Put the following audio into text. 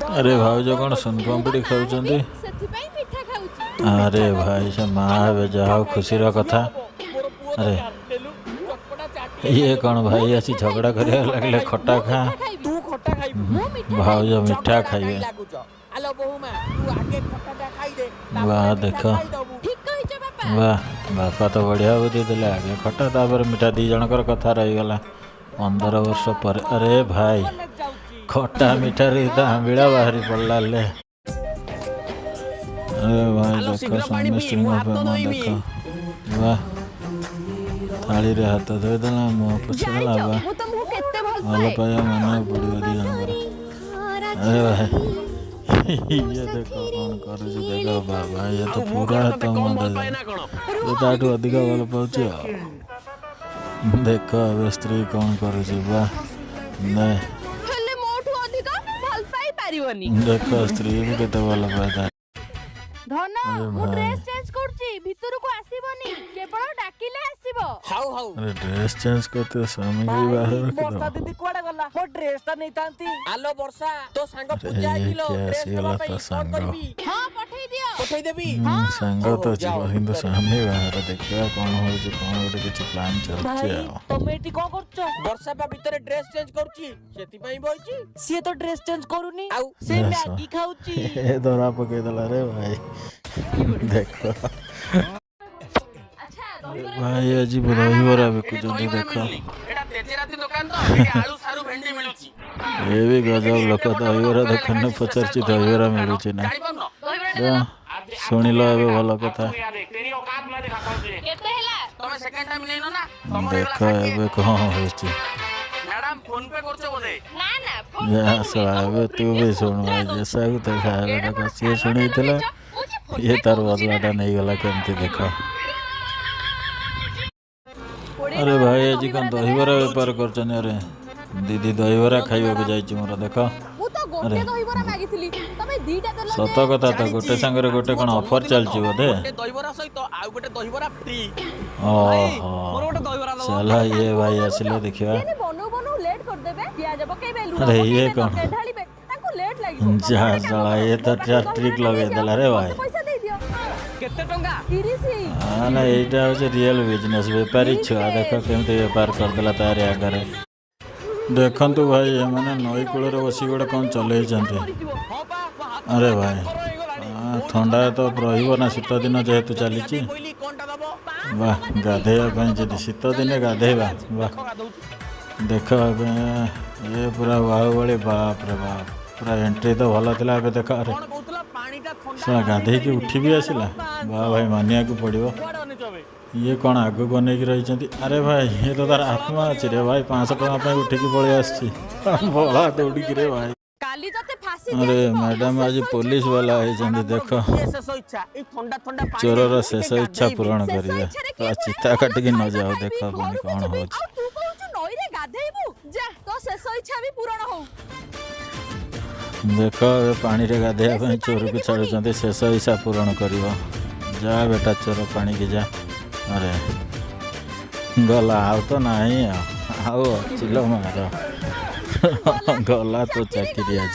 अरे भाई जो कौन सोनपापड़ी खाऊଛନ୍ତି? अरे भाई से माँ हे जाओ खुशी कथा। अरे ये कौन भाई ऐसी झगड़ा कर लगले खट्टा खा भाउज मिठा खाइए। वाह देख वाह बापा तो बढ़िया बुद्धि देले आगे खट्टा तापर मिठा दी जनकर कथा रहीगला 15 वर्ष पर। अरे भाई खट्टा मीठा रे तो आंबिड़ा बाहरी पड़ला ले। अरे भाई देखो स्वामी स्त्री देख वाह थाली रे हाथ धोदेला मुँह पोछदेला वाह भल पाया मन पड़ो दी जनकर। अरे भाई ये देखो कौन कर देखो बाबा ये तो पूरा हाथ मुँह ये ताठू अधिक भल पाँच देख अब स्त्री कौन कर देख स्त्री भी केते भल पाए धन मु ड्रेस चेंज करछि भितर को आसीबनी केवल डाकिले आसीबो। हाउ हाउ अरे ड्रेस चेंज करते स्वामी भी बाहर रख वर्षा दो। दीदी कुआडे गला मो ड्रेस ता नहीं तांती आलो वर्षा तो संग पूजा ये आइलो क्या ड्रेस सिगला दबा ता पई संग। कोन करबी हां पठै दियो पठै देबी संग तो जीव हिंदू स्वामी बाहर देखा कौन हो कौन गोटे किसी प्लान चलछि आ तमे एटी को करछ वर्षा बा भीतर ड्रेस चेंज करछि सेति पई बइछि सिए तो ड्रेस चेंज करूनी आउ से मैगी खाउछि ए दौरा पके दला रे भाई देखो भाई अजीब रहीबरा बिकुचंदी देखो एटा तेजेराती दुकान तो एटी आलू सारू भेंडी मिलुछि ये भी गजब लोक दहीबरा देखने पचारछि दहीबरा मिलुछि ना शुणिल ए भल कथा तेरी औकात में देखा कौन केते हैला तमे सेकंड टाइम लेनो ना देख ए कौन होछि मैडम फोन पे करछो बोले ना ना फोन सलावे तू भी सुन भाई जैसा को तो खाएगा का सी सुनी थला ये तार बदलाटा नहीं गला केमती देखो। अरे भाई आज कौन दहीबरा बेपार करछन अरे दीदी दहीबरा खाइबा को जाइछि मोर देखो मु तो गोटे दहीबरा मागिथिली तमे दीटा देला सत कथा तो गोटे संगे गोटे कौन ऑफर चलछि बोधे दहीबरा सहित आउ गोटे दहीबरा फ्री ओहो मोर गोटे दहीबरा दो चला ये भाई आसिले देखिबा ने बनु बनु लेट कर देबे पियाज पकेबे लूण अरे ये कौन ढालिबे ताको लेट लागिबो जा चला ये तो ट्रिक लगे देला रे भाई पैसा दे दियो केते टंगा 30 हाँ ना यहाँ हूँ रियल बिजनेस बेपारी छुआ देख केमती बेपार करदेला तार आगे देखु भाई मैंने नई कूल बस गोटे कौन चल। अरे भाई ठंडा तो रहा शीत दिन जेहेतु चली वाह गाधेवा शीत दिन गाधेवा वाह देख ये पूरा बाहुबली बाप रे बाप पूरा एंट्री तो भल था ए देख अरे शला गाधे की उठी भी आसला वाह भाई मानिया को पड़ो ये कौन आग को नहीं रही। अरे भाई ये तो तार आत्मा अच्छे रे भाई 500 टका उठिकी पलि आला दौड़ी रे भाई। काली तते फांसी अरे मैडम आज पुलिस वाला है देख चोरर शेष इच्छा पूरण करिए चिता काटिकी न जाओ देख कौन हो देख पानी रे गाधेया चोर को छाड़ुଛନ୍ତି शेष इच्छा पूरण कर जा बेटा चोर पानी की जा। अरे गला आउ तो नहीं आओ चिल मार गला तो चाकरी आज।